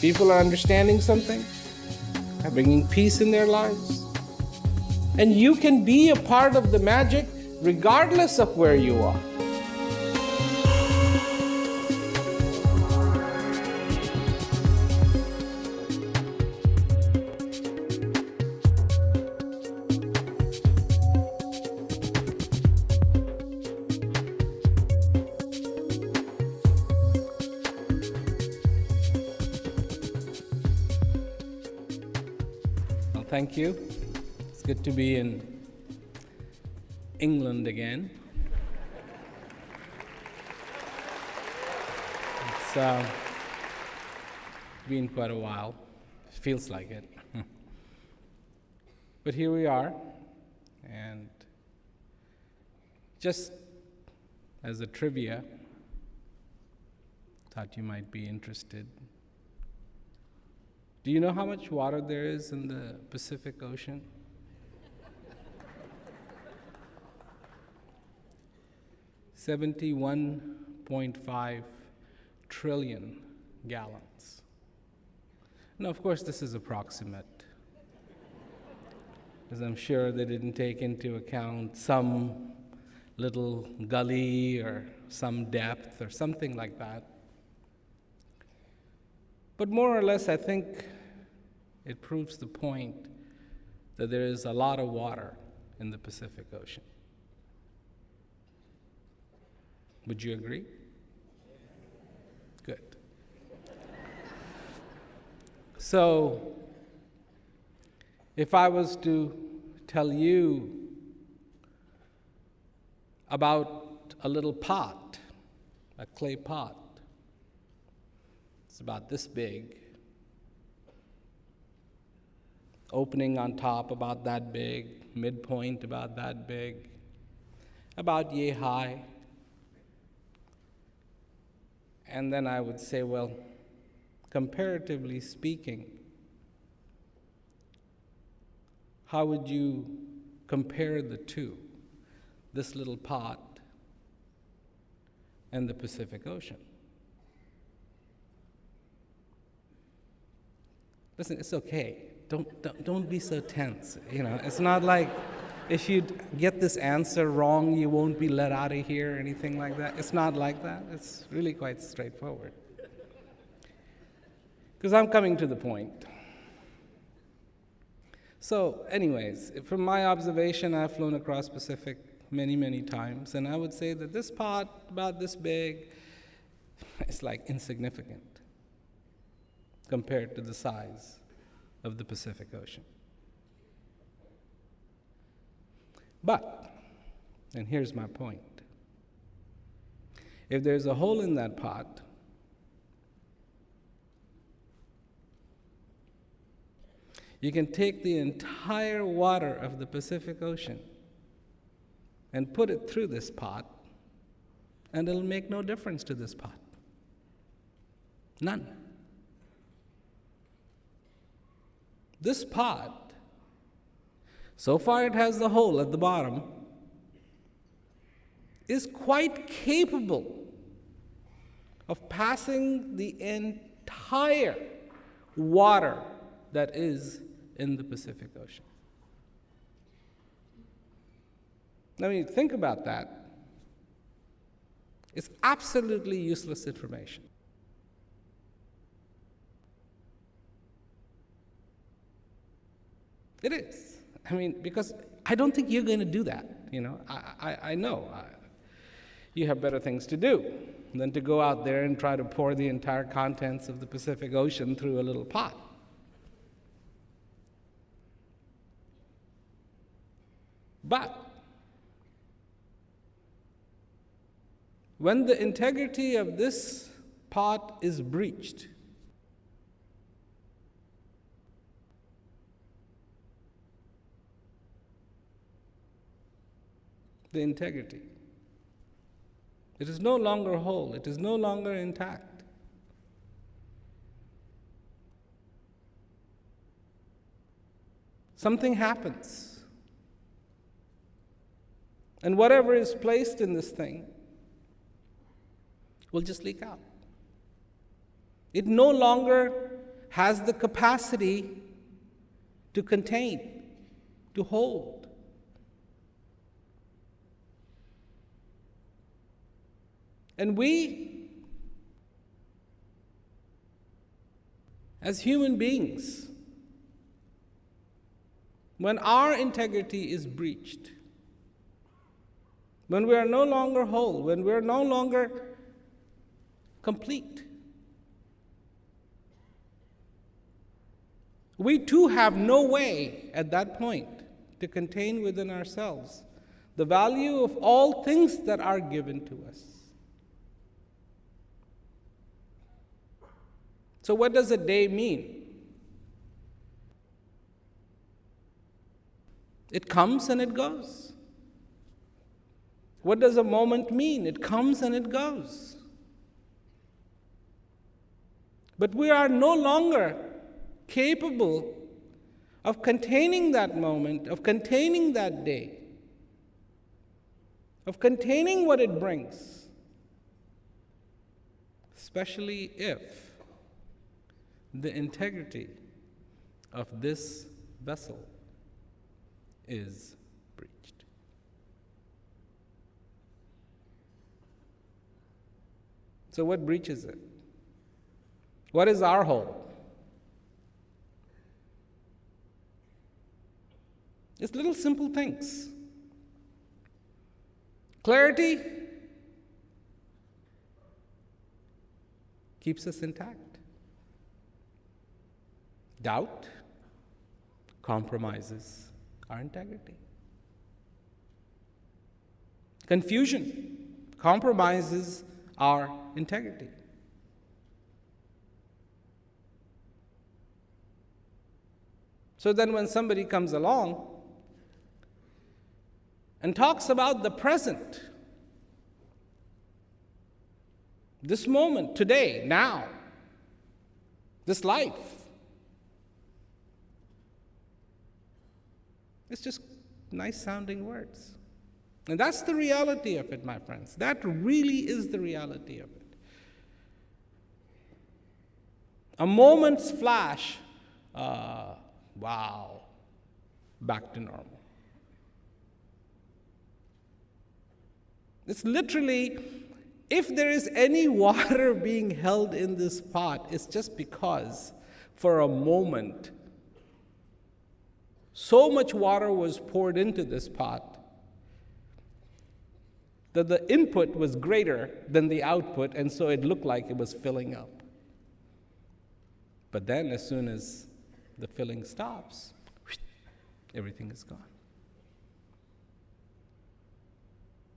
People are understanding something, are bringing peace in their lives. And you can be a part of the magic regardless of where you are. Thank you. It's good to be in England again. It's been quite a while. It feels like it. But here we are, and just as a trivia, thought you might be interested. Do you know how much water there is in the Pacific Ocean? 71.5 trillion gallons. Now, of course, this is approximate, because I'm sure they didn't take into account some little gully or some depth or something like that. But more or less, I think it proves the point that there is a lot of water in the Pacific Ocean. Would you agree? Good. So, if I was to tell you about a little pot, a clay pot, it's about this big, opening on top about that big, midpoint about that big, about yay high. And then I would say, well, comparatively speaking, how would you compare the two, this little pot and the Pacific Ocean? Listen, it's okay. Don't be so tense. You know, it's not like if you get this answer wrong, you won't be let out of here or anything like that. It's not like that. It's really quite straightforward. Because I'm coming to the point. So, anyways, from my observation, I've flown across Pacific many, many times, and I would say that this pot, about this big, it's like insignificant compared to the size of the Pacific Ocean. But, and here's my point, if there's a hole in that pot, you can take the entire water of the Pacific Ocean and put it through this pot, and it'll make no difference to this pot. None. This pot, so far it has the hole at the bottom, is quite capable of passing the entire water that is in the Pacific Ocean. Now, when you think about that, it's absolutely useless information. It is. I mean, because I don't think you're going to do that. You know, I know you have better things to do than to go out there and try to pour the entire contents of the Pacific Ocean through a little pot. But when the integrity of this pot is breached, the integrity, it is no longer whole, it is no longer intact. Something happens. And whatever is placed in this thing will just leak out. It no longer has the capacity to contain, to hold. And we, as human beings, when our integrity is breached, when we are no longer whole, when we are no longer complete, we too have no way at that point to contain within ourselves the value of all things that are given to us. So what does a day mean? It comes and it goes. What does a moment mean? It comes and it goes. But we are no longer capable of containing that moment, of containing that day, of containing what it brings, especially if the integrity of this vessel is breached. So what breaches it? What is our hole? It's little simple things. Clarity keeps us intact. Doubt compromises our integrity. Confusion compromises our integrity. So then when somebody comes along and talks about the present, this moment, today, now, this life, it's just nice sounding words. And that's the reality of it, my friends. That really is the reality of it. A moment's flash, wow, back to normal. It's literally, if there is any water being held in this pot, it's just because for a moment, so much water was poured into this pot that the input was greater than the output, and so it looked like it was filling up. But then as soon as the filling stops, everything is gone.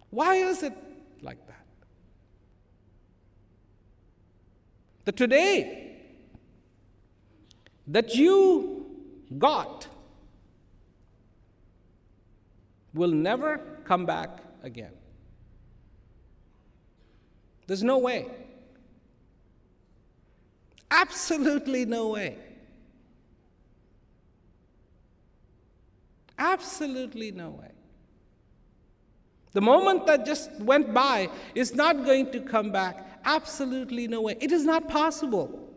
Why is it like that? The today that you got will never come back again. There's no way. Absolutely no way. Absolutely no way. The moment that just went by is not going to come back. Absolutely no way. It is not possible.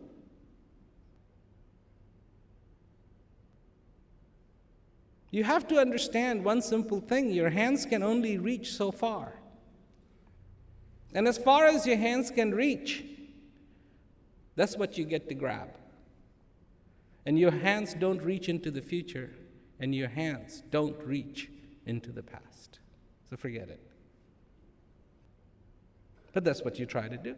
You have to understand one simple thing. Your hands can only reach so far. And as far as your hands can reach, that's what you get to grab. And your hands don't reach into the future, and your hands don't reach into the past. So forget it. But that's what you try to do.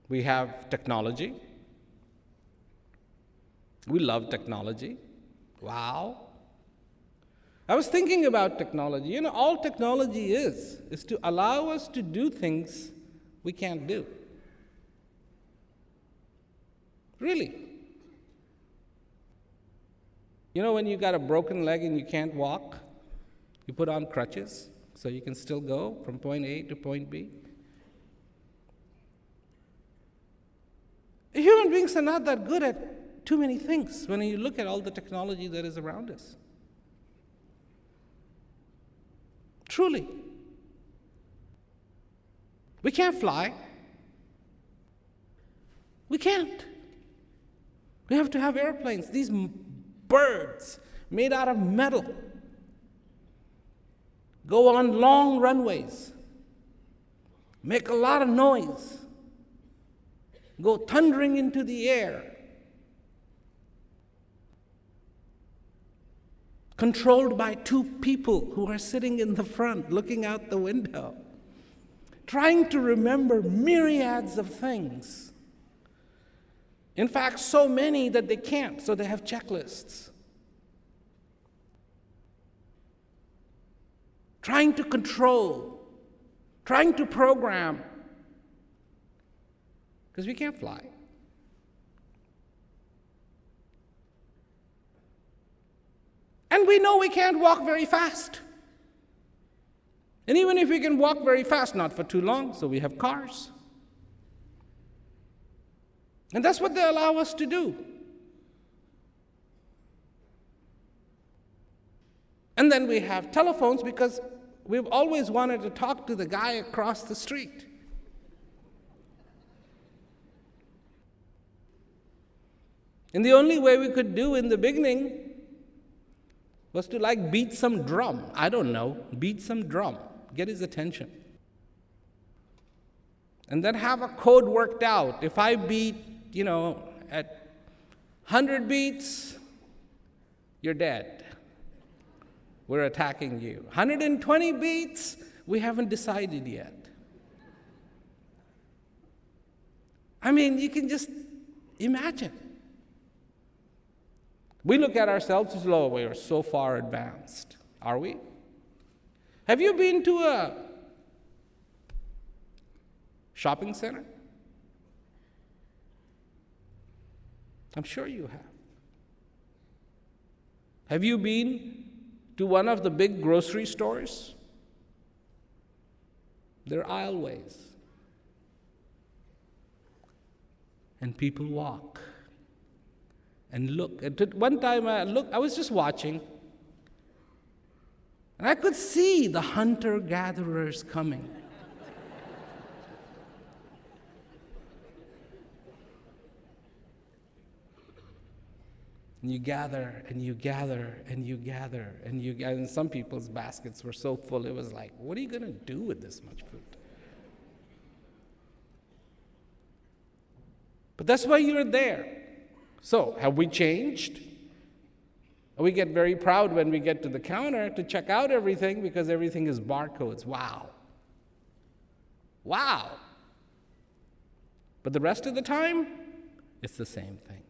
We have technology. We love technology. Wow. I was thinking about technology. You know, all technology is to allow us to do things we can't do. Really. You know, when you got a broken leg and you can't walk, you put on crutches so you can still go from point A to point B. Human beings are not that good at too many things when you look at all the technology that is around us. Truly. We can't fly. We can't. We have to have airplanes. These birds made out of metal go on long runways, make a lot of noise, go thundering into the air, controlled by two people who are sitting in the front looking out the window, trying to remember myriads of things. In fact, so many that they can't, so they have checklists. Trying to control, trying to program, because we can't fly. And we know we can't walk very fast. And even if we can walk very fast, not for too long, so we have cars. And that's what they allow us to do. And then we have telephones because we've always wanted to talk to the guy across the street. And the only way we could do in the beginning was to beat some drum. I don't know, beat some drum, get his attention. And then have a code worked out. If I beat, at 100 beats, you're dead. We're attacking you. 120 beats, we haven't decided yet. I mean, you can just imagine. We look at ourselves as, oh, we are so far advanced. Are we? Have you been to a shopping center? I'm sure you have. Have you been to one of the big grocery stores? They're aisleways. And people walk and look. At one time I was just watching, and I could see the hunter-gatherers coming. And you gather, and you gather, and you gather, and you gather. And some people's baskets were so full, it was like, what are you going to do with this much food? But that's why you're there. So, have we changed? We get very proud when we get to the counter to check out everything because everything is barcodes. Wow. Wow. But the rest of the time, it's the same thing.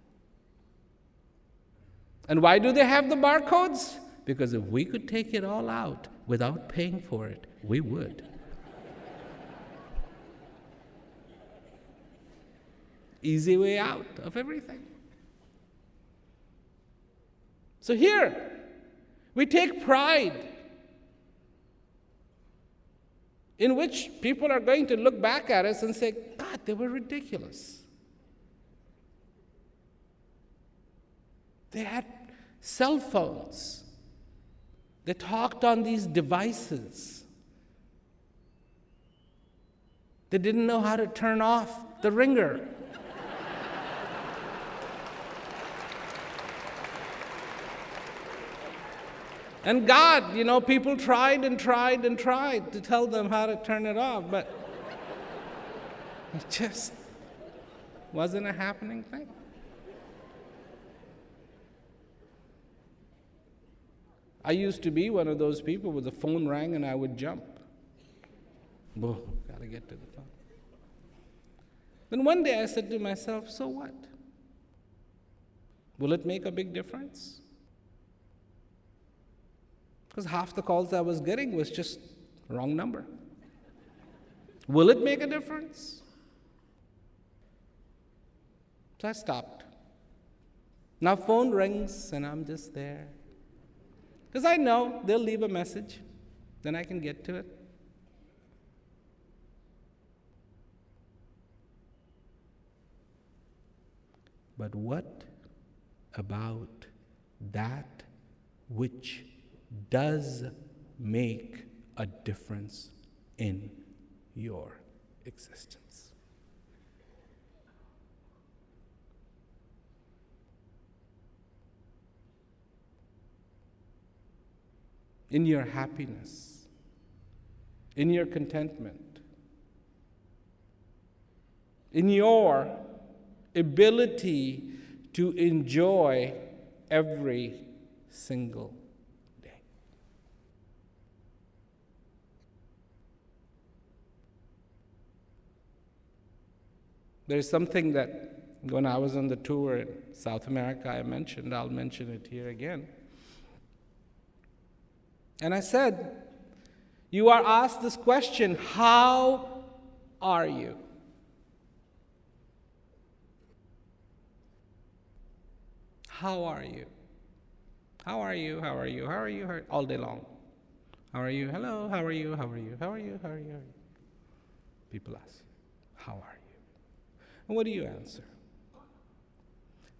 And why do they have the barcodes? Because if we could take it all out without paying for it, we would. Easy way out of everything. So here, we take pride in which people are going to look back at us and say, God, they were ridiculous. They had cell phones. They talked on these devices. They didn't know how to turn off the ringer. And God, people tried and tried and tried to tell them how to turn it off, but it just wasn't a happening thing. I used to be one of those people where the phone rang and I would jump. Whoa, gotta get to the phone. Then one day I said to myself, so what? Will it make a big difference? Because half the calls I was getting was just wrong number. Will it make a difference? So I stopped. Now phone rings and I'm just there. Because I know they'll leave a message, then I can get to it. But what about that which does make a difference in your existence? in your happiness, in your contentment, in your ability to enjoy every single day. There's something that when I was on the tour in South America, I mentioned, I'll mention it here again. And I said, you are asked this question, how are you? How are you? How are you? How are you? How are you? How are you? All day long. How are you? Hello, how are you? How are you? How are you? How are you? How are you? People ask, how are you? And what do you answer?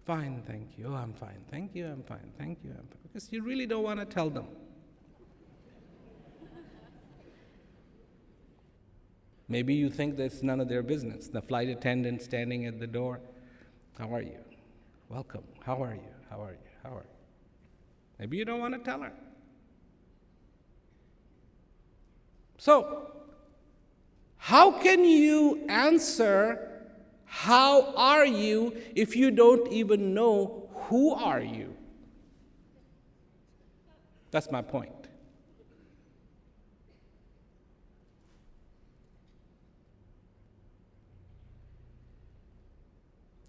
Fine, thank you. Oh, I'm fine. Thank you, I'm fine. Thank you, I'm fine. Because you really don't want to tell them. Maybe you think that's none of their business. The flight attendant standing at the door, how are you? Welcome. How are you? How are you? How are you? Maybe you don't want to tell her. So, how can you answer how are you if you don't even know who are you? That's my point.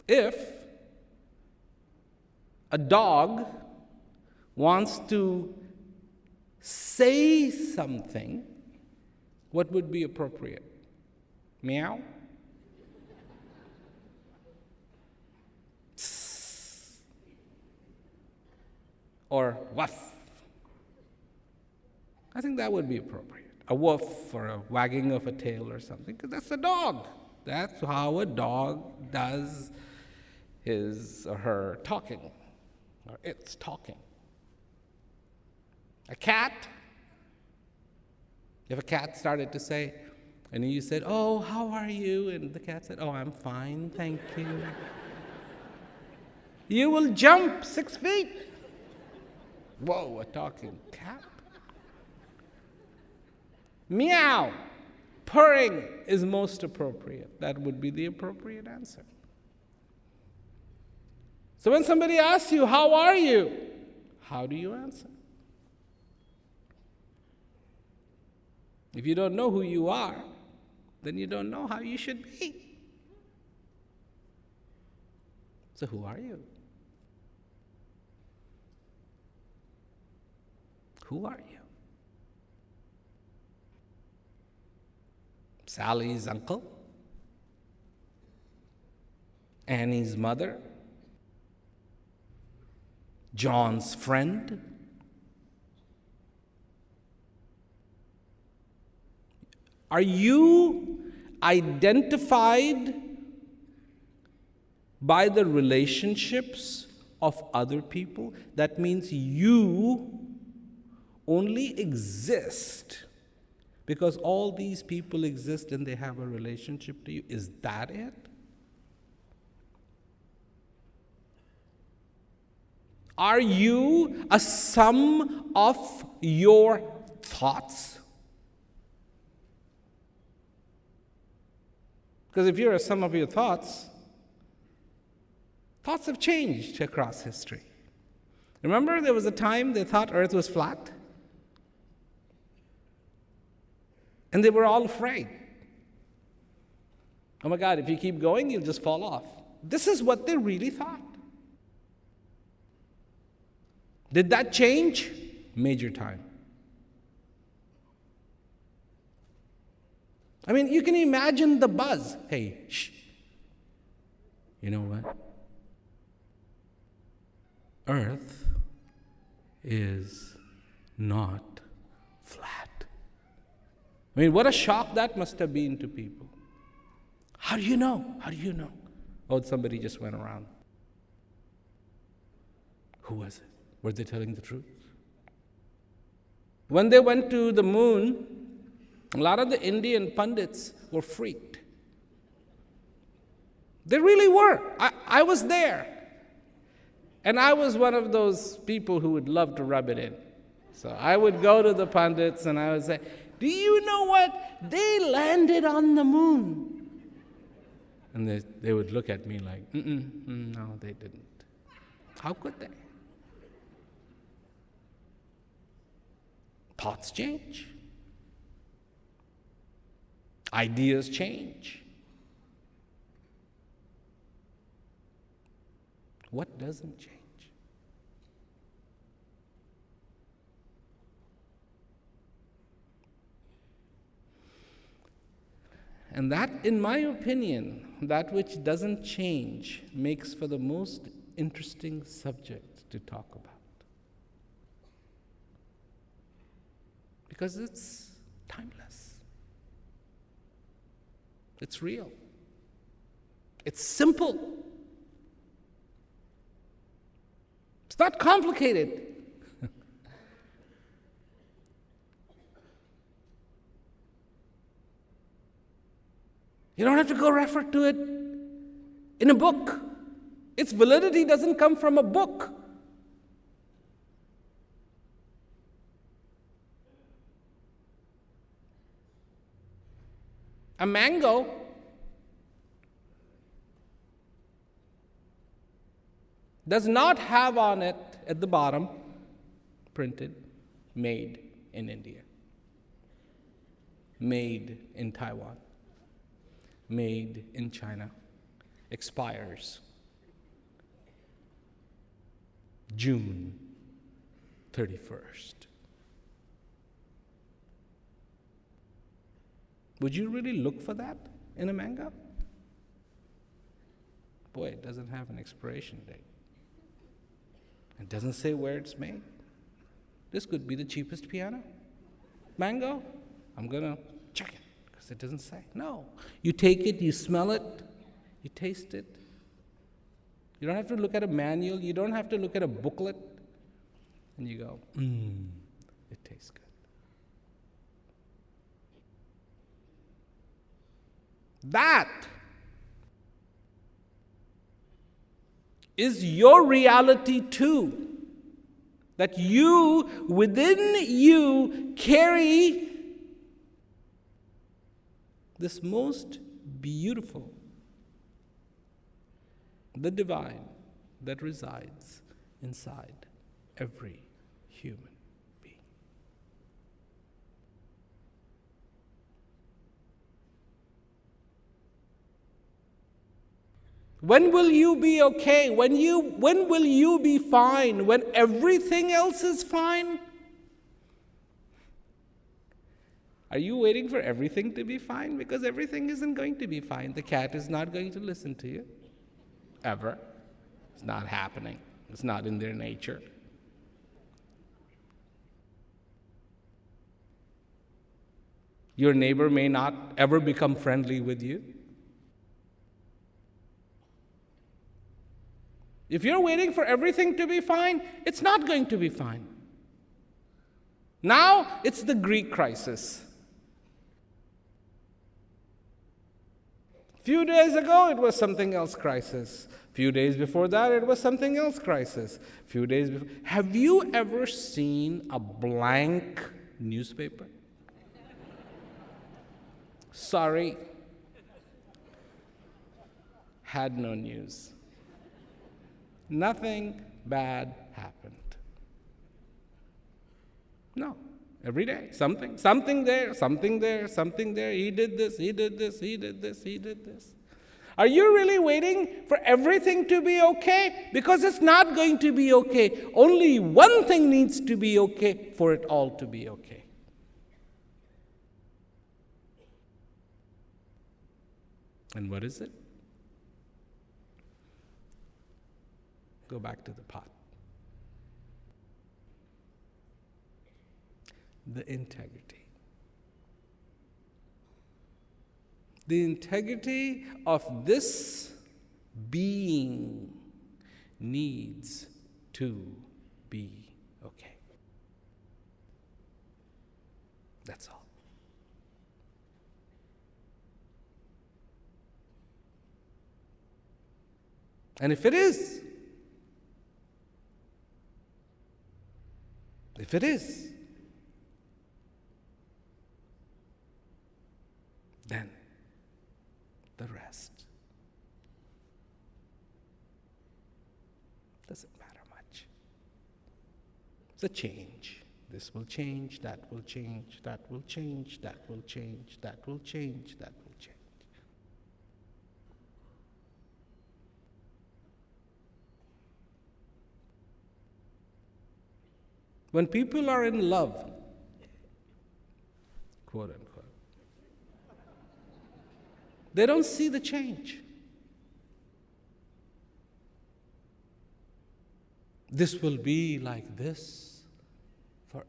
If a dog wants to say something, what would be appropriate? Meow? Tss. Or woof? I think that would be appropriate. A woof or a wagging of a tail or something, because that's a dog. That's how a dog does his or her talking, or its talking. A cat, if a cat started to say, and you said, oh, how are you? And the cat said, oh, I'm fine, thank you. You will jump 6 feet. Whoa, a talking cat. Meow, purring is most appropriate. That would be the appropriate answer. So when somebody asks you, how are you? How do you answer? If you don't know who you are, then you don't know how you should be. So who are you? Who are you? Sally's uncle? Annie's mother? John's friend? Are you identified by the relationships of other people? That means you only exist because all these people exist and they have a relationship to you. Is that it? Are you a sum of your thoughts? Because if you're a sum of your thoughts, thoughts have changed across history. Remember, there was a time they thought Earth was flat? And they were all afraid. Oh my God, if you keep going, you'll just fall off. This is what they really thought. Did that change? Major time. I mean, you can imagine the buzz. Hey, shh. You know what? Earth is not flat. I mean, what a shock that must have been to people. How do you know? How do you know? Oh, somebody just went around. Who was it? Were they telling the truth? When they went to the moon, a lot of the Indian pundits were freaked. They really were. I was there. And I was one of those people who would love to rub it in. So I would go to the pundits and I would say, do you know what? They landed on the moon. And they would look at me like, no, they didn't. How could they? Thoughts change. Ideas change. What doesn't change? And that, in my opinion, that which doesn't change makes for the most interesting subject to talk about. Because it's timeless. It's real. It's simple. It's not complicated. You don't have to go refer to it in a book. Its validity doesn't come from a book. A mango does not have on it at the bottom printed, made in India, made in Taiwan, made in China, expires June 31st. Would you really look for that in a mango? Boy, it doesn't have an expiration date. It doesn't say where it's made. This could be the cheapest piano. Mango, I'm going to check it because it doesn't say. No. You take it, you smell it, you taste it. You don't have to look at a manual. You don't have to look at a booklet. And you go, it tastes good. That is your reality too. That you, within you, carry this most beautiful, the divine that resides inside every human being. When will you be okay? When will you be fine? When everything else is fine? Are you waiting for everything to be fine? Because everything isn't going to be fine. The cat is not going to listen to you. Ever. It's not happening. It's not in their nature. Your neighbor may not ever become friendly with you. If you're waiting for everything to be fine, it's not going to be fine. Now, it's the Greek crisis. A few days ago, it was something else crisis. A few days before that, it was something else crisis. A few days before. Have you ever seen a blank newspaper? Sorry. Had no news. Nothing bad happened. No. Every day, something there, something there, something there. He did this, he did this, he did this, he did this. Are you really waiting for everything to be okay? Because it's not going to be okay. Only one thing needs to be okay for it all to be okay. And what is it? Go back to the pot. The integrity. The integrity of this being needs to be okay. That's all. And if it is, If it is, then the rest doesn't matter much. It's a change. This will change, that will change, that will change, that will change, that will change, that will change. When people are in love, quote unquote, they don't see the change. This will be like this forever.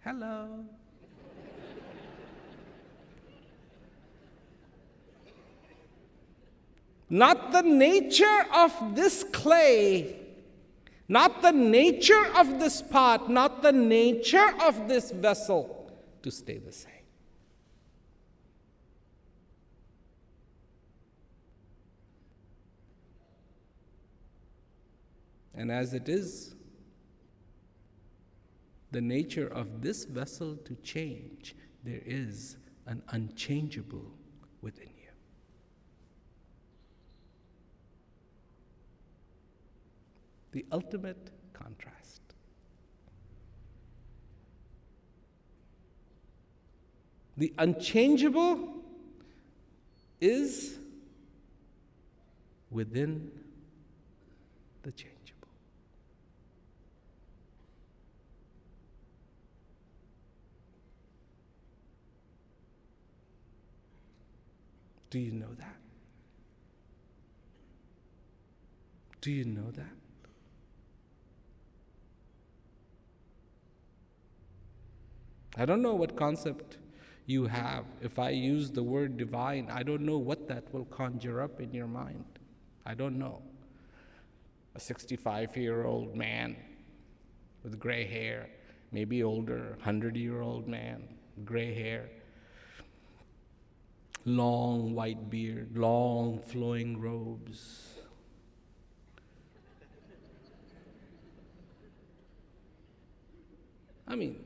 Hello. Not the nature of this clay, not the nature of this pot, not the nature of this vessel to stay the same. And as it is the nature of this vessel to change, there is an unchangeable within you. The ultimate contrast. The unchangeable is within the changeable. Do you know that? Do you know that? I don't know what concept you have. If I use the word divine, I don't know what that will conjure up in your mind. I don't know. A 65-year-old man with gray hair, maybe older, 100-year-old man, gray hair, long white beard, long flowing robes. I mean,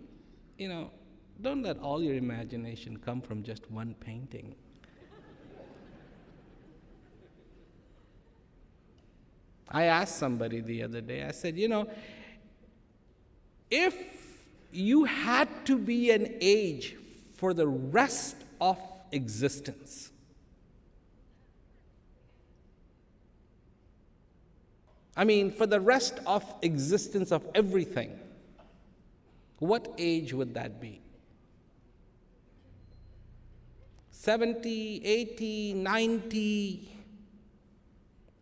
don't let all your imagination come from just one painting. I asked somebody the other day, I said, if you had to be an age for the rest of existence, for the rest of existence of everything, what age would that be? 70, 80, 90,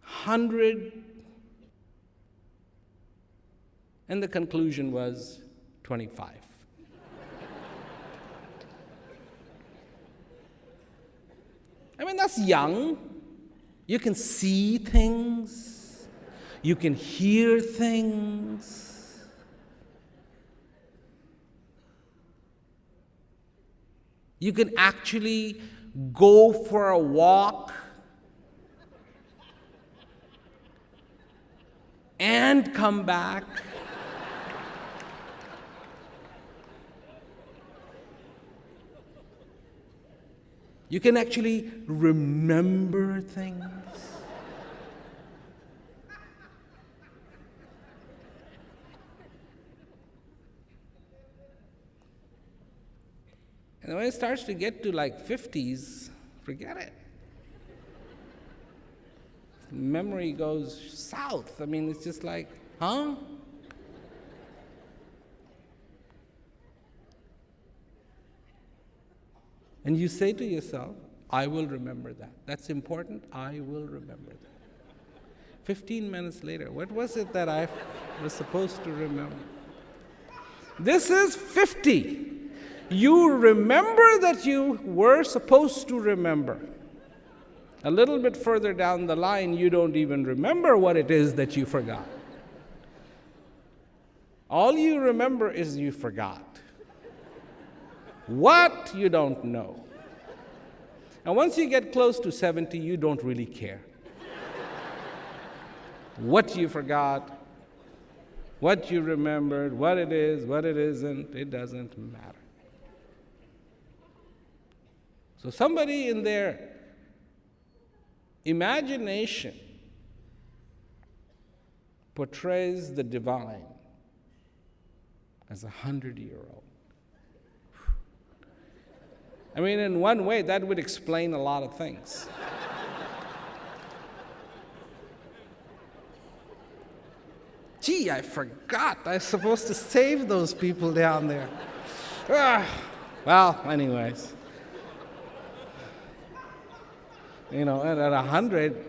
100? And the conclusion was 25. That's young. You can see things. You can hear things. You can actually go for a walk and come back. You can actually remember things. And when it starts to get to like 50s, forget it. Memory goes south. It's just like, huh? And you say to yourself, I will remember that. That's important. I will remember that. 15 minutes later, what was it that I was supposed to remember? This is 50. You remember that you were supposed to remember. A little bit further down the line, you don't even remember what it is that you forgot. All you remember is you forgot. What? You don't know. And once you get close to 70, you don't really care. What you forgot, what you remembered, what it is, what it isn't, it doesn't matter. So somebody in their imagination portrays the divine as 100-year-old. I mean, in one way, that would explain a lot of things. Gee, I forgot. I was supposed to save those people down there. Well, anyways. You know, and at 100,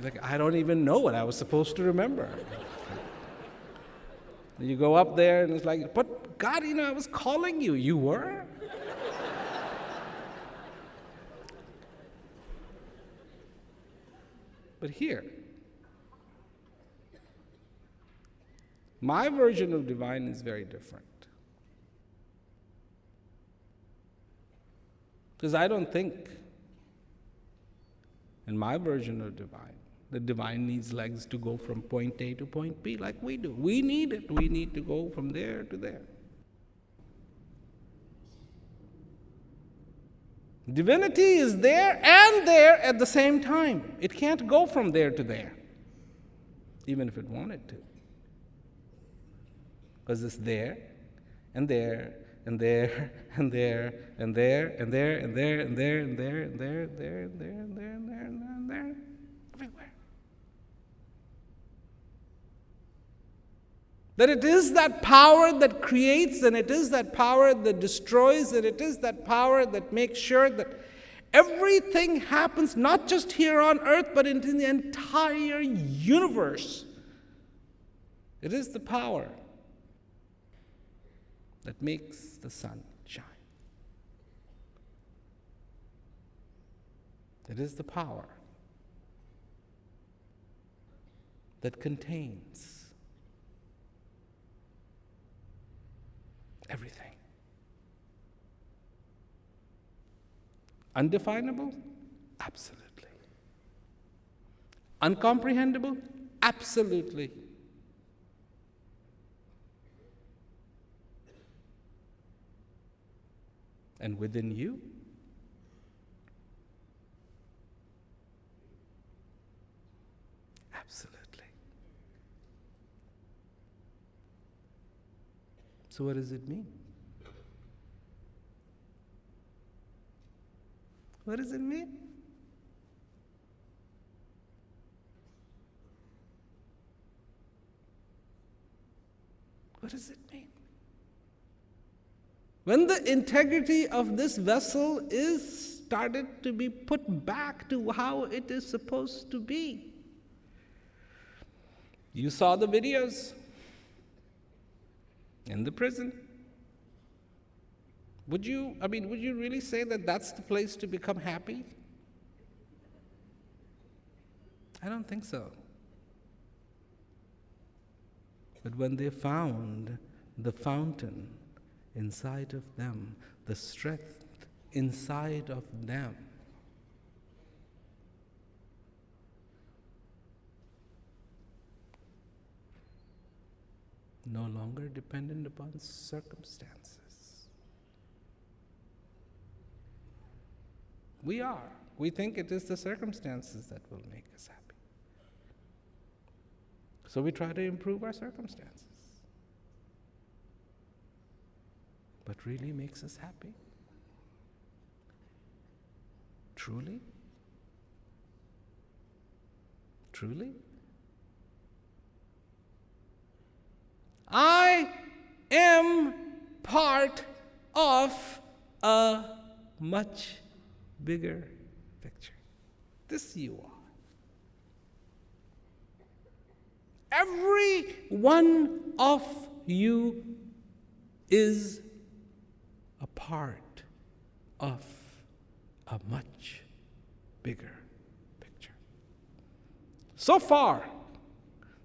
like, I don't even know what I was supposed to remember. You go up there and it's like, but God, you know, I was calling you. You were? But here, my version of divine is very different. Because I don't think, in my version of divine, the divine needs legs to go from point A to point B like we do. We need it. We need to go from there to there. Divinity is there and there at the same time. It can't go from there to there, even if it wanted to. Because it's there, and there, and there, and there, and there, and there, and there, and there, and there, and there, and there, and there, and there, and there, and there, everywhere. That it is that power that creates, and it is that power that destroys, and it is that power that makes sure that everything happens not just here on earth, but in the entire universe. It is the power that makes the sun shine. It is the power that contains everything. Undefinable? Absolutely. Uncomprehendable? Absolutely. And within you? Absolutely. So what does it mean? What does it mean? What does it mean? When the integrity of this vessel is started to be put back to how it is supposed to be. You saw the videos in the prison. Would you really say that that's the place to become happy? I don't think so. But when they found the fountain inside of them, the strength inside of them, no longer dependent upon circumstances. We think it is the circumstances that will make us happy. So we try to improve our circumstances. But really makes us happy? Truly? Truly? I am part of a much bigger picture. This you are. Every one of you is a part of a much bigger picture. So far,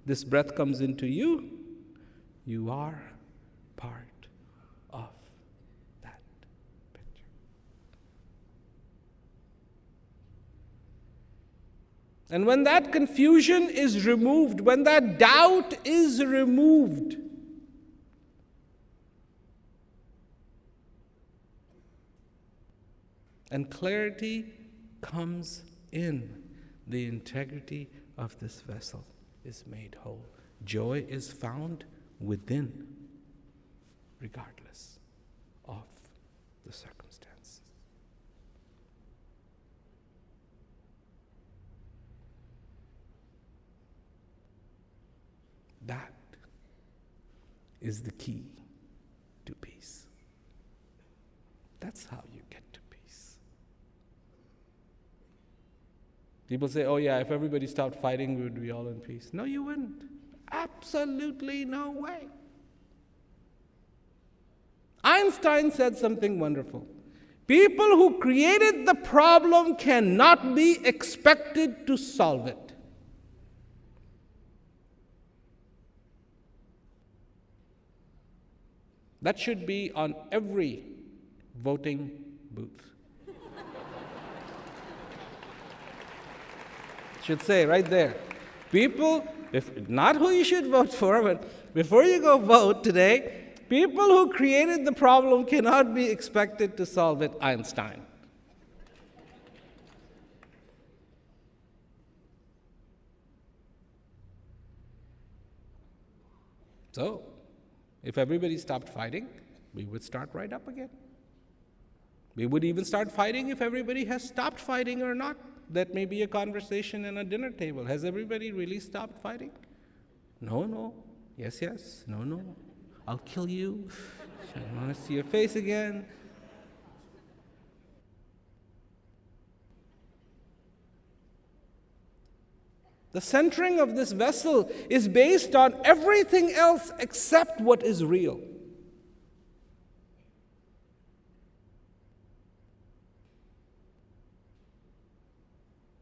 this breath comes into you, you are part of that picture. And when that confusion is removed, when that doubt is removed, and clarity comes in, the integrity of this vessel is made whole. Joy is found within, regardless of the circumstances. That is the key to peace. That's how you get to peace. People say, oh yeah, if everybody stopped fighting, we would be all in peace. No, you wouldn't. Absolutely no way. Einstein said something wonderful. People who created the problem cannot be expected to solve it. That should be on every voting booth. Should say right there, people, if not who you should vote for, but before you go vote today, people who created the problem cannot be expected to solve it. Einstein. So, if everybody stopped fighting, we would start right up again. We would even start fighting if everybody has stopped fighting or not. That may be a conversation in a dinner table. Has everybody really stopped fighting? No, no. Yes, yes. No, no. I'll kill you. I want to see your face again. The centering of this vessel is based on everything else except what is real.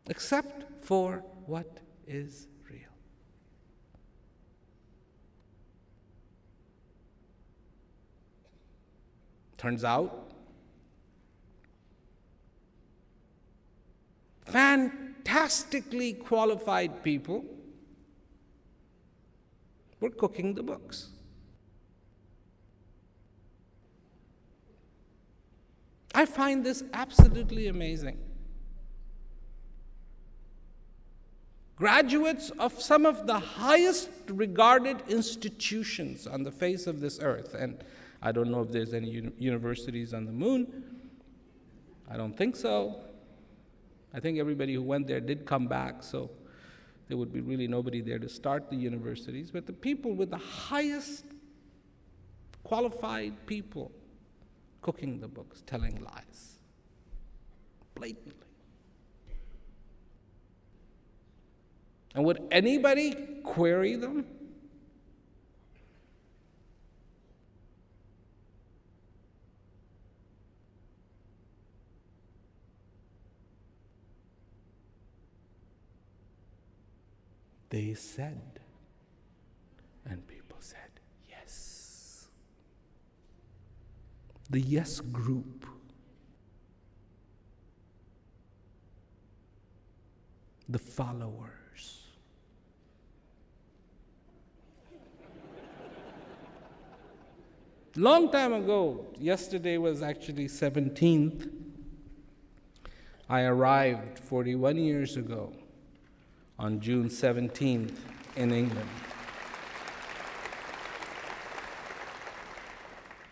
Except for what is real. Turns out, fantastically qualified people were cooking the books. I find this absolutely amazing. Graduates of some of the highest regarded institutions on the face of this earth, and I don't know if there's any universities on the moon. I don't think so. I think everybody who went there did come back, so there would be really nobody there to start the universities. But the people with the highest qualified people cooking the books, telling lies, blatantly. And would anybody query them? They said, and people said, yes. The yes group. The followers. Long time ago, yesterday was actually 17th, I arrived 41 years ago on June 17th in England.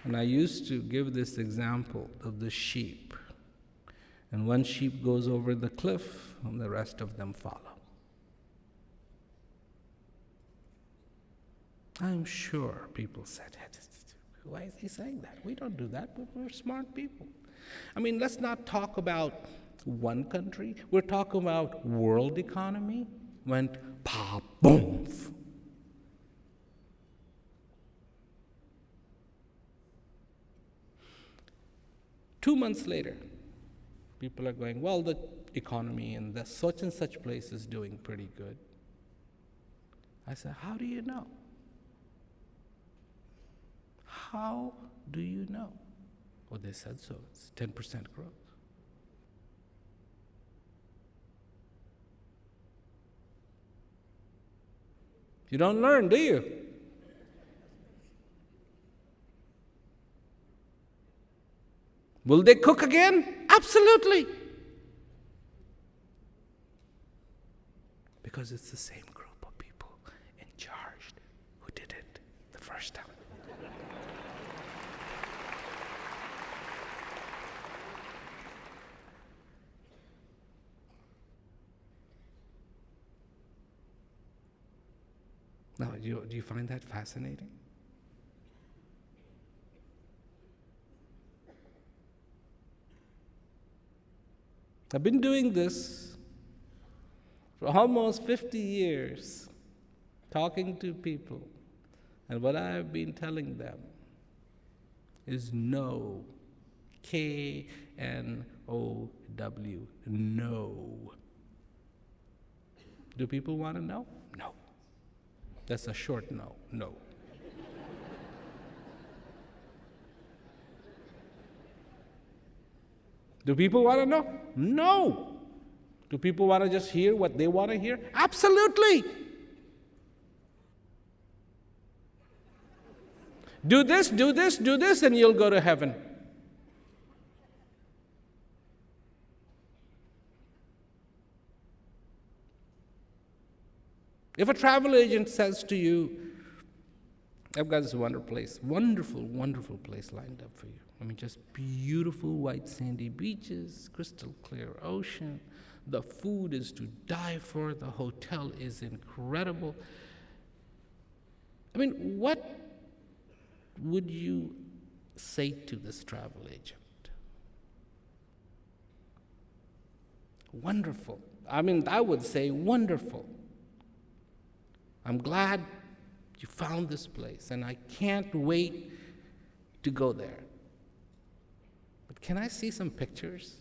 And I used to give this example of the sheep. And one sheep goes over the cliff, and the rest of them follow. I'm sure people said, why is he saying that? We don't do that. We're smart people. I mean, let's not talk about one country. We're talking about world economy. Went pa-boom. 2 months later, people are going, well, the economy in the such and such place is doing pretty good. I said, how do you know? How do you know? Well, they said so. It's 10% growth. You don't learn, do you? Will they cook again? Absolutely. Because it's the same group of people in charge who did it the first time. Now, do you find that fascinating? I've been doing this for almost 50 years, talking to people, and what I've been telling them is no. K-N-O-W, no. Do people want to know? No. That's a short no, no. Do people want to know? No. Do people want to just hear what they want to hear? Absolutely. Do this, do this, do this, and you'll go to heaven. If a travel agent says to you, I've got this wonderful, wonderful place lined up for you. I mean, just beautiful white sandy beaches, crystal clear ocean. The food is to die for. The hotel is incredible. I mean, what would you say to this travel agent? Wonderful. I mean, I would say wonderful. I'm glad you found this place, and I can't wait to go there. But can I see some pictures?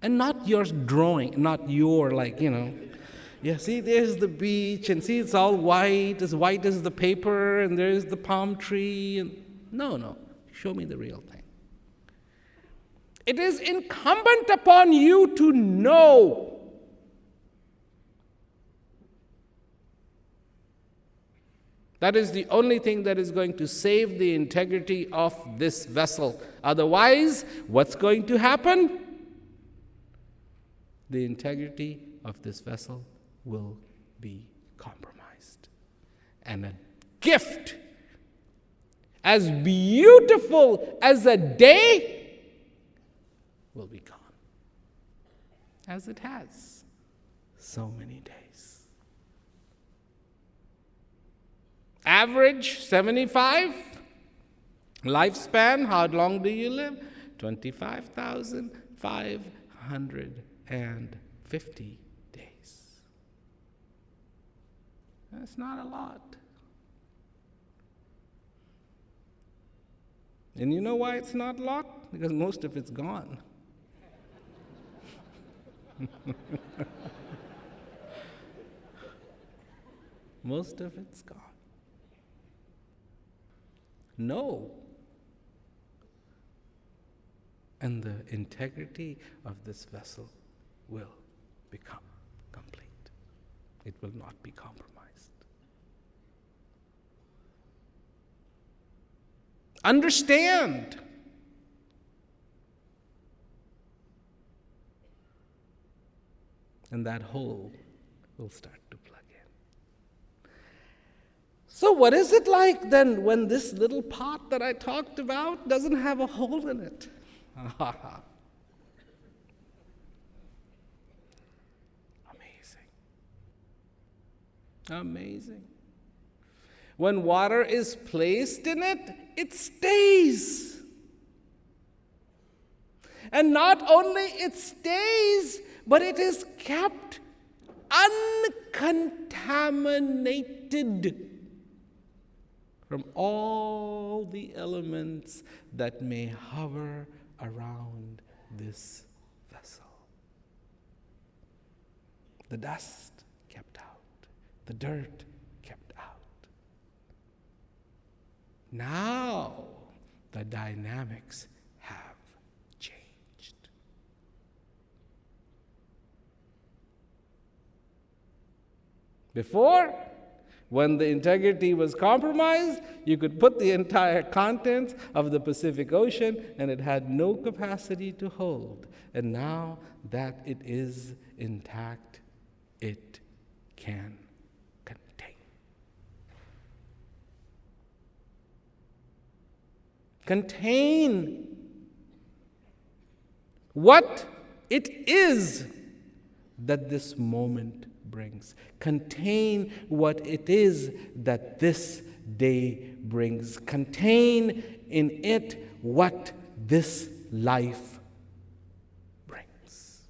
And not your drawing, not your, yeah, see, there's the beach, and see, it's all white as the paper, and there's the palm tree. And no, show me the real thing. It is incumbent upon you to know that is the only thing that is going to save the integrity of this vessel. Otherwise, what's going to happen? The integrity of this vessel will be compromised. And a gift as beautiful as a day will be gone, as it has so many days. Average 75. Lifespan, how long do you live? 25,550 days. That's not a lot. And you know why it's not a lot? Because most of it's gone. Most of it's gone. No. And the integrity of this vessel will become complete. It will not be compromised. Understand. And that hole will start to plug in. So what is it like then when this little pot that I talked about doesn't have a hole in it? Amazing. When water is placed in it, it stays. And not only it stays, but it is kept uncontaminated from all the elements that may hover around this vessel. The dust kept out, the dirt kept out. Now the dynamics have changed. Before, when the integrity was compromised, you could put the entire contents of the Pacific Ocean and it had no capacity to hold. And now that it is intact, it can contain. Contain what it is that this moment brings. Contain what it is that this day brings. Contain in it what this life brings.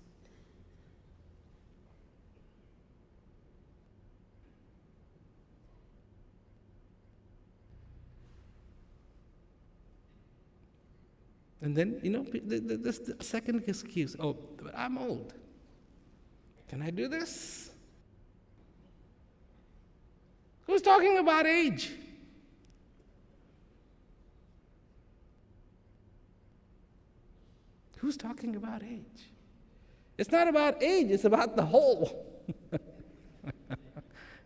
And then, the second excuse, oh, but I'm old. Can I do this? Who's talking about age? Who's talking about age? It's not about age, it's about the whole.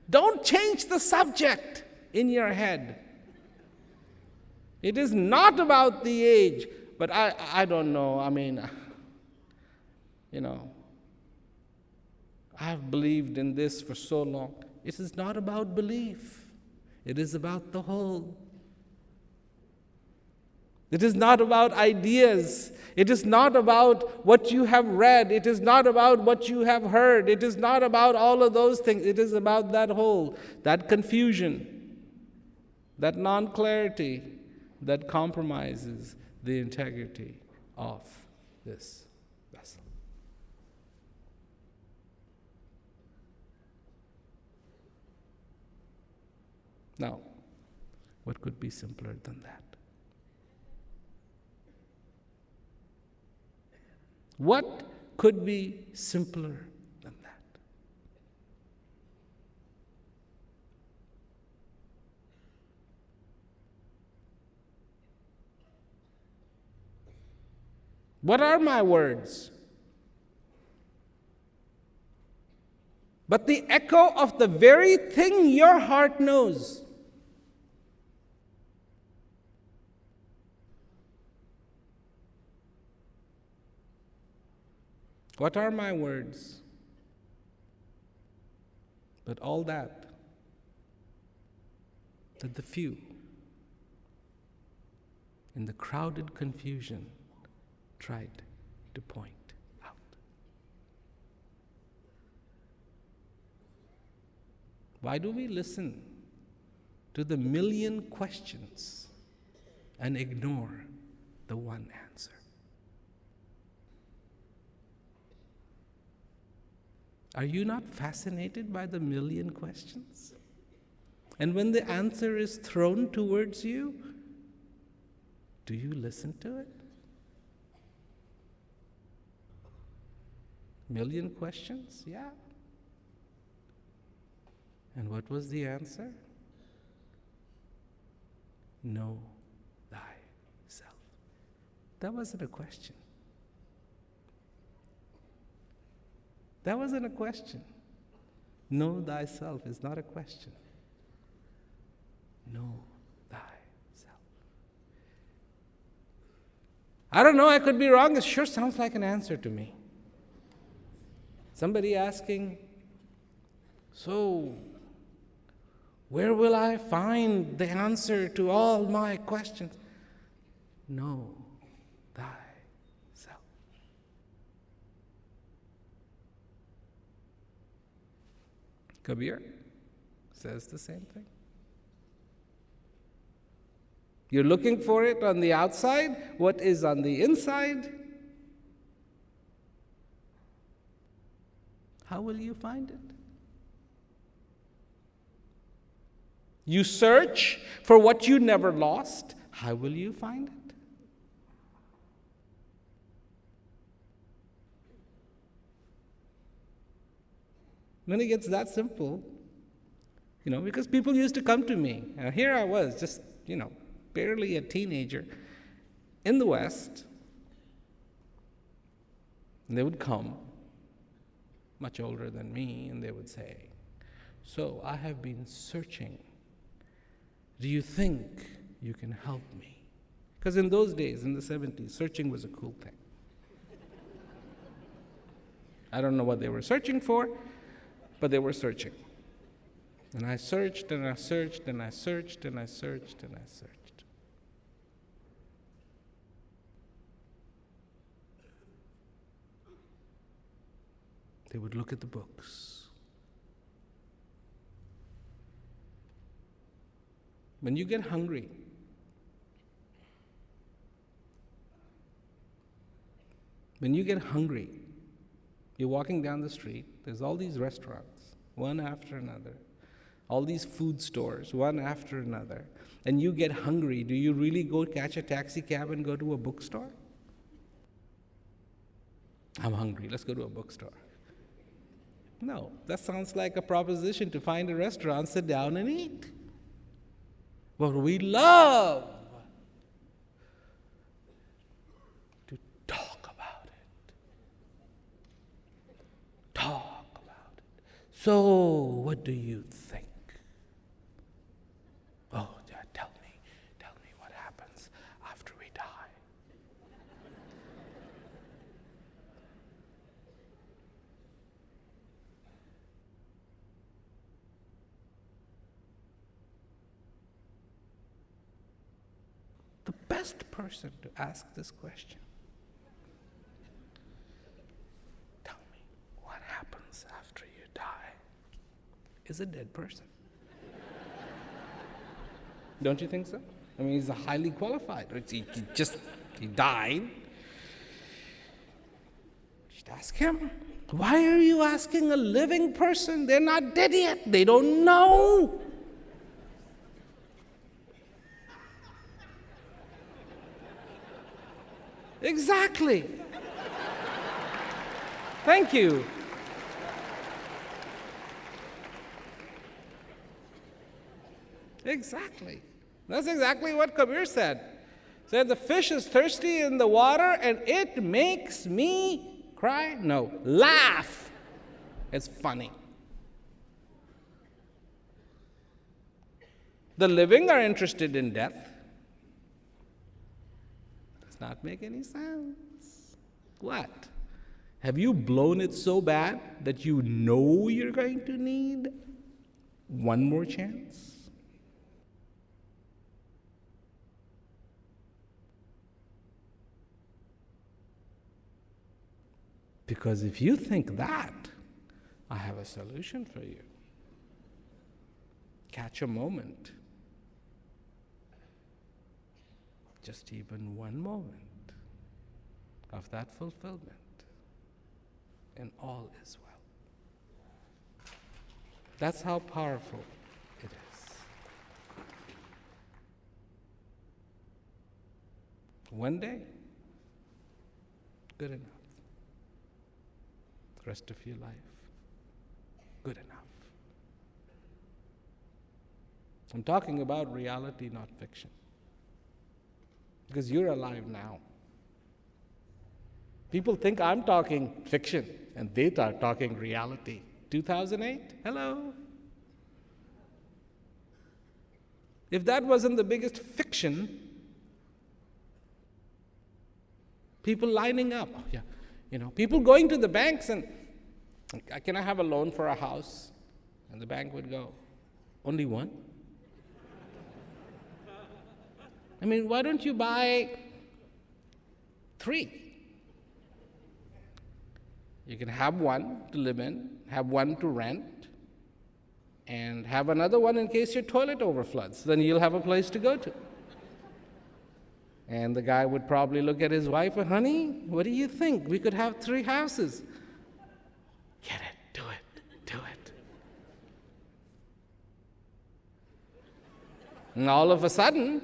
Don't change the subject in your head. It is not about the age, but I don't know. I've believed in this for so long. It is not about belief. It is about the whole. It is not about ideas. It is not about what you have read. It is not about what you have heard. It is not about all of those things. It is about that whole, that confusion, that non-clarity that compromises the integrity of this vessel. Now, what could be simpler than that? What could be simpler than that? What are my words? But the echo of the very thing your heart knows. What are my words? But all that the few in the crowded confusion tried to point out. Why do we listen to the million questions and ignore the one answer? Are you not fascinated by the million questions? And when the answer is thrown towards you, do you listen to it? Million questions? Yeah. And what was the answer? Know thyself. That wasn't a question. That wasn't a question. Know thyself is not a question. Know thyself. I don't know, I could be wrong. It sure sounds like an answer to me. Somebody asking, so where will I find the answer to all my questions? Know thyself. Kabir says the same thing. You're looking for it on the outside. What is on the inside? How will you find it? You search for what you never lost. How will you find it? When it gets that simple, because people used to come to me. Here I was, just, barely a teenager in the West. And they would come, much older than me, and they would say, So I have been searching. Do you think you can help me? Because in those days, in the 70s, searching was a cool thing. I don't know what they were searching for, but they were searching. And I searched, and I searched, and I searched, and I searched, and I searched. They would look at the books. When you get hungry, you're walking down the street, there's all these restaurants, one after another, all these food stores, one after another, and you get hungry, do you really go catch a taxi cab and go to a bookstore? I'm hungry, let's go to a bookstore. No, that sounds like a proposition to find a restaurant, sit down and eat. But we love to talk about it. Talk about it. So, what do you think? Oh, yeah, tell me what happens after we die. The best person to ask this question, tell me what happens after you die, is a dead person. Don't you think so? I mean, he's a highly qualified. He died. Just ask him. Why are you asking a living person? They're not dead yet. They don't know. Exactly. Thank you. Exactly. That's exactly what Kabir said. Said the fish is thirsty in the water and it makes me cry? No, laugh. It's funny. The living are interested in death. Does not make any sense. What? Have you blown it so bad that you know you're going to need one more chance? Because if you think that, I have a solution for you. Catch a moment. Just even one moment of that fulfillment, and all is well. That's how powerful it is. One day, good enough. The rest of your life, good enough. I'm talking about reality, not fiction. Because you're alive now. People think I'm talking fiction, and they are talking reality. 2008? Hello? If that wasn't the biggest fiction, people lining up, people going to the banks and, can I have a loan for a house? And the bank would go, only one? I mean, why don't you buy 3? You can have one to live in, have one to rent, and have another one in case your toilet overfloods. Then you'll have a place to go to. And the guy would probably look at his wife and, honey, what do you think? We could have 3 houses. Get it, do it. And all of a sudden,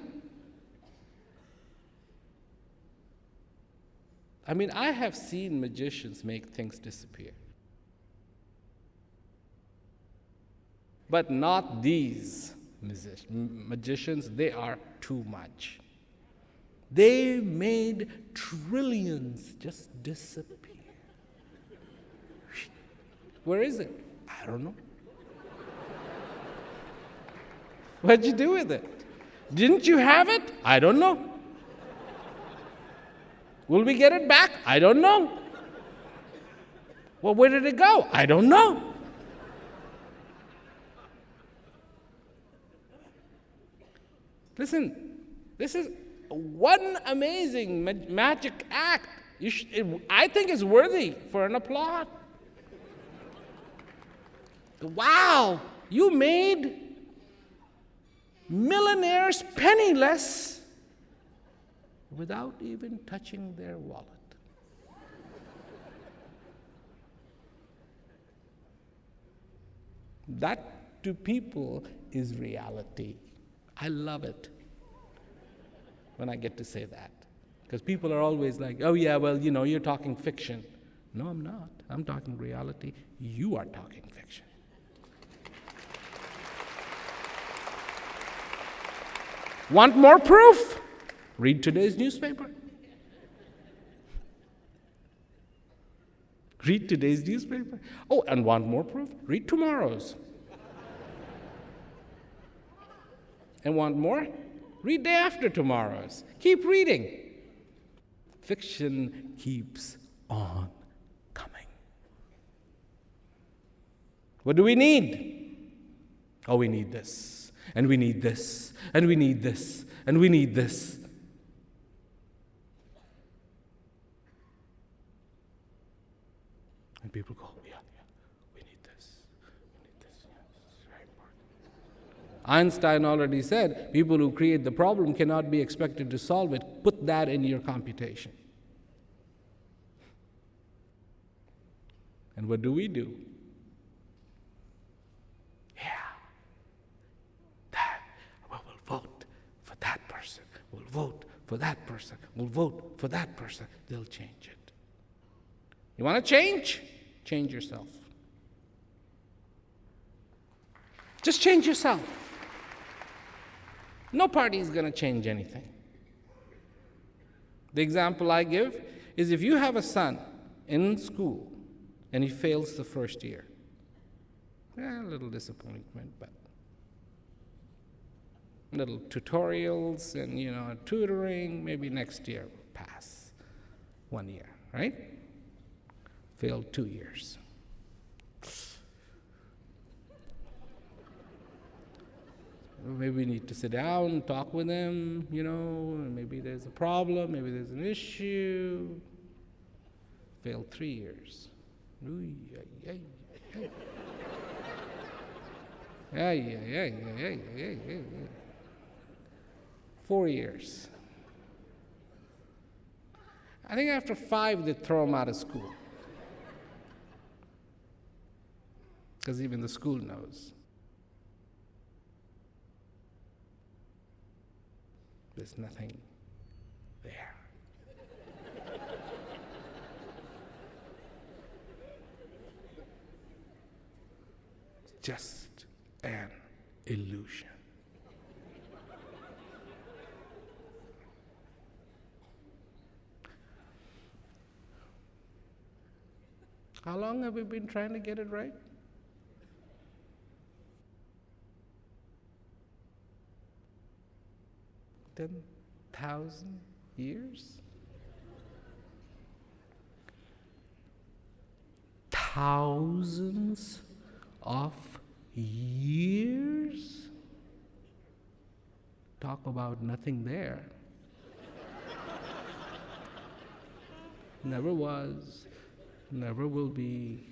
I have seen magicians make things disappear. But not these magicians. They are too much. They made trillions just disappear. Where is it? I don't know. What'd you do with it? Didn't you have it? I don't know. Will we get it back? I don't know. Well, where did it go? I don't know. Listen, this is one amazing magic act. I think it's worthy for an applaud. Wow, you made millionaires penniless without even touching their wallet. That to people is reality. I love it when I get to say that. Because people are always like, oh yeah, well, you're talking fiction. No, I'm not. I'm talking reality. You are talking fiction. Want more proof? Read today's newspaper. Read today's newspaper. Oh, and want more proof? Read tomorrow's. And want more? Read day after tomorrow's. Keep reading. Fiction keeps on coming. What do we need? Oh, we need this, and we need this, and we need this, and we need this. And people go, yeah, we need this, yeah, it's very important. Einstein already said, people who create the problem cannot be expected to solve it. Put that in your computation. And what do? Yeah, that, well, we'll vote for that person. We'll vote for that person. We'll vote for that person. They'll change it. You want to change? Change yourself. Just change yourself. No party is going to change anything. The example I give is if you have a son in school and he fails the first year, a little disappointment, but little tutorials and tutoring, maybe next year will pass. 1 year, right? Failed 2 years. Maybe we need to sit down, talk with him, maybe there's a problem, maybe there's an issue. Failed 3 years. 4 years. I think after 5, they throw him out of school. Because even the school knows. There's nothing there. It's just an illusion. How long have we been trying to get it right? 10,000 years? Thousands of years? Talk about nothing there. Never was, never will be.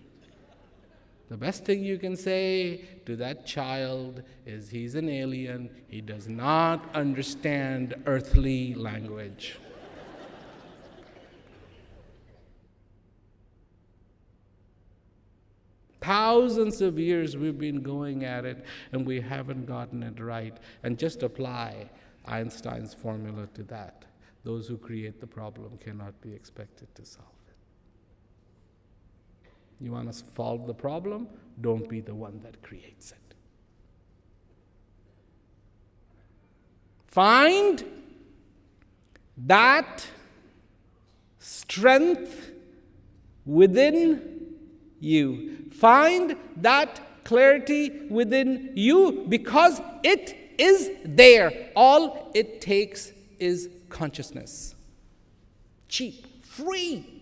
The best thing you can say to that child is he's an alien. He does not understand earthly language. Thousands of years we've been going at it, and we haven't gotten it right. And just apply Einstein's formula to that. Those who create the problem cannot be expected to solve it. You want to solve the problem? Don't be the one that creates it. Find that strength within you. Find that clarity within you, because it is there. All it takes is consciousness. Cheap, free.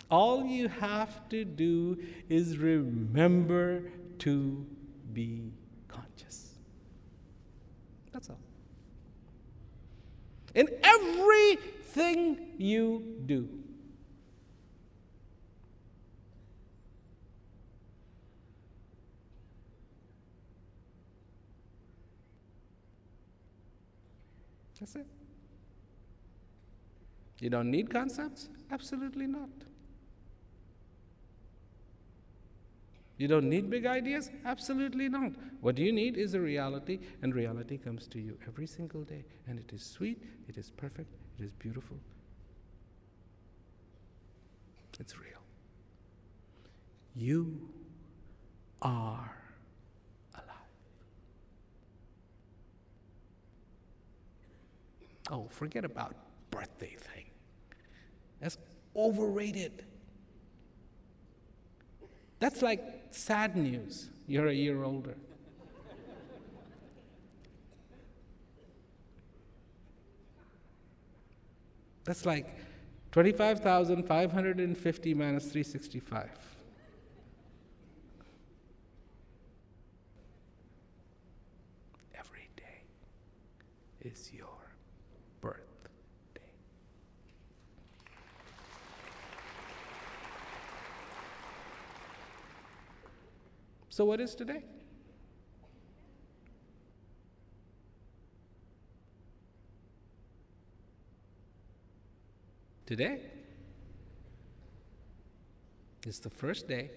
All you have to do is remember to be conscious. That's all. In everything you do. That's it. You don't need concepts? Absolutely not. You don't need big ideas? Absolutely not. What you need is a reality, and reality comes to you every single day. And it is sweet, it is perfect, it is beautiful. It's real. You are alive. Oh, forget about birthday thing. That's overrated. That's like sad news. You're a year older. That's like 25,550 minus 365. Every day is your birthday. So what is today? Today is the first day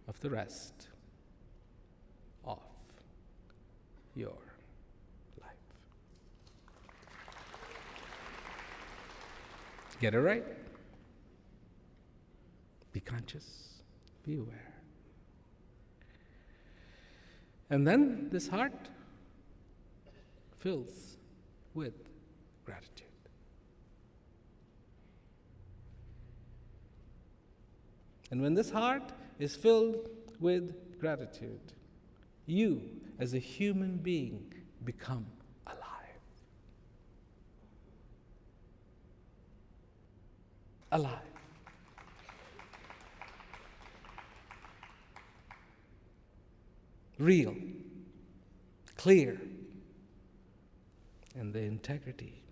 of the rest of your life. Get it right. Be conscious. Be aware. And then this heart fills with gratitude. And when this heart is filled with gratitude, you, as a human being, become alive. Alive. Real, clear, and the integrity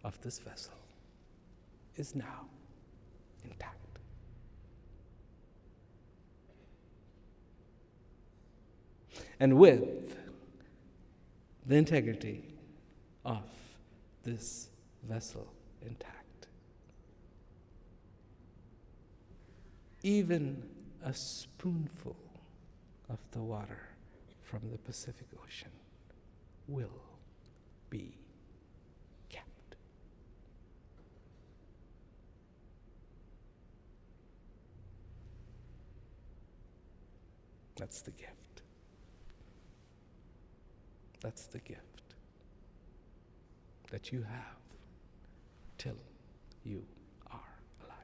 of this vessel is now intact. And with the integrity of this vessel intact, even a spoonful of the water from the Pacific Ocean will be kept. That's the gift. That's the gift that you have till you are alive.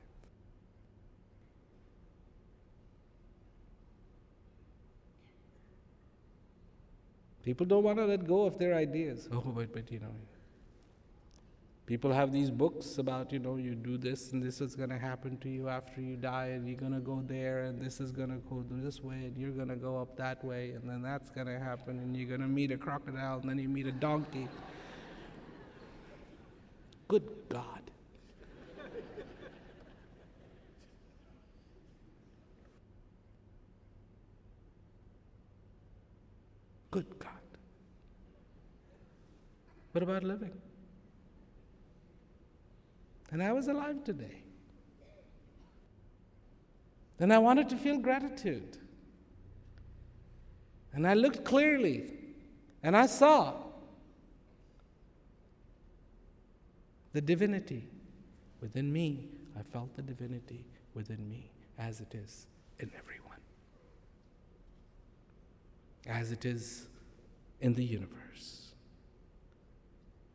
People don't want to let go of their ideas. Oh, but people have these books about, you do this and this is going to happen to you after you die, and you're going to go there, and this is going to go this way, and you're going to go up that way, and then that's going to happen, and you're going to meet a crocodile, and then you meet a donkey. Good God. Good God. What about living? And I was alive today. And I wanted to feel gratitude. And I looked clearly, and I saw the divinity within me. I felt the divinity within me, as it is in everyone, as it is in the universe.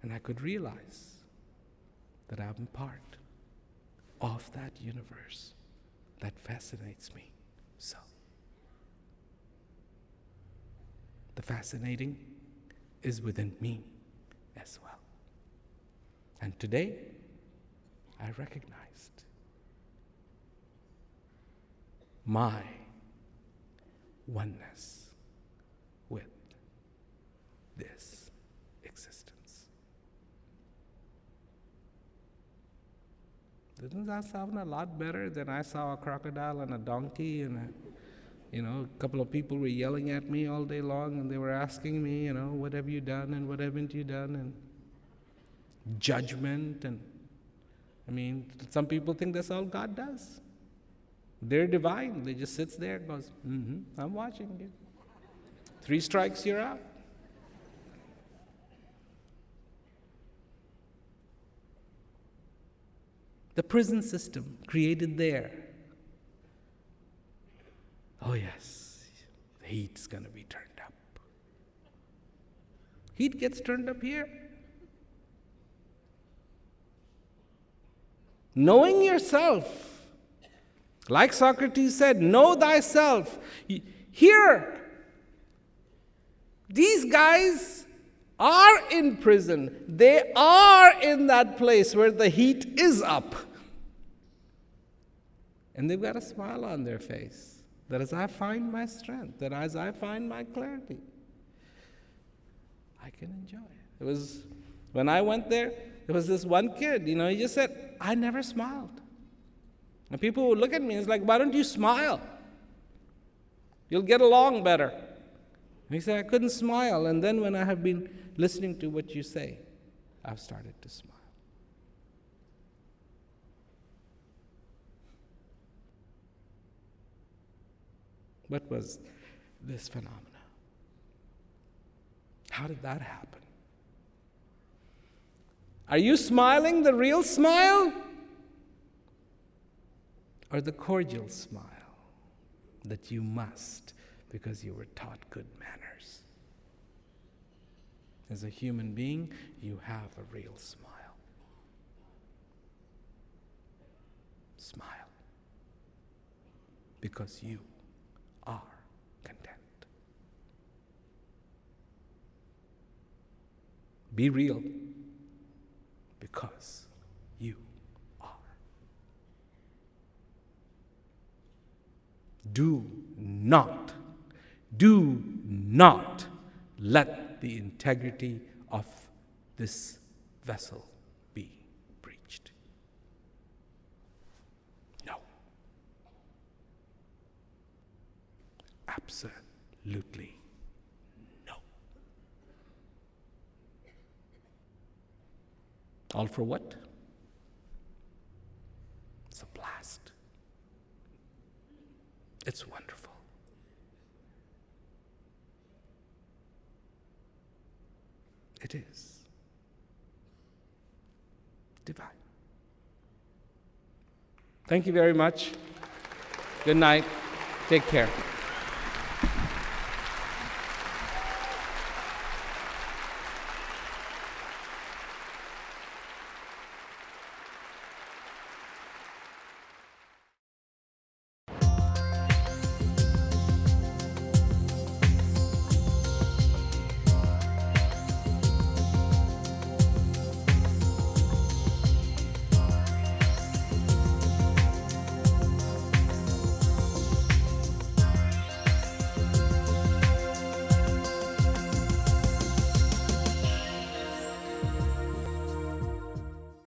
And I could realize that I'm part of that universe that fascinates me so. The fascinating is within me as well. And today, I recognized my oneness with this existence. Doesn't that sound a lot better than I saw a crocodile and a donkey and a couple of people were yelling at me all day long and they were asking me, what have you done and what haven't you done, and judgment. And some people think that's all God does. They're divine. They just sits there and goes, I'm watching you. 3 strikes, you're out. The prison system created there. Oh yes, the heat's going to be turned up. Heat gets turned up here. Knowing yourself, like Socrates said, know thyself. Here, these guys are in prison. They are in that place where the heat is up. And they've got a smile on their face, that as I find my strength, that as I find my clarity, I can enjoy it. It was, when I went there, there was this one kid, he just said, I never smiled. And people would look at me and it's like, why don't you smile? You'll get along better. And he said, I couldn't smile. And then when I have been listening to what you say, I've started to smile. What was this phenomena? How did that happen? Are you smiling the real smile? Or the cordial smile that you must because you were taught good manners? As a human being, you have a real smile. Smile. Because you are content. Be real because you are. Do not let the integrity of this vessel be breached. No. Absolutely no. All for what? It's a blast. It's wonderful. It is divine. Thank you very much. Good night. Take care.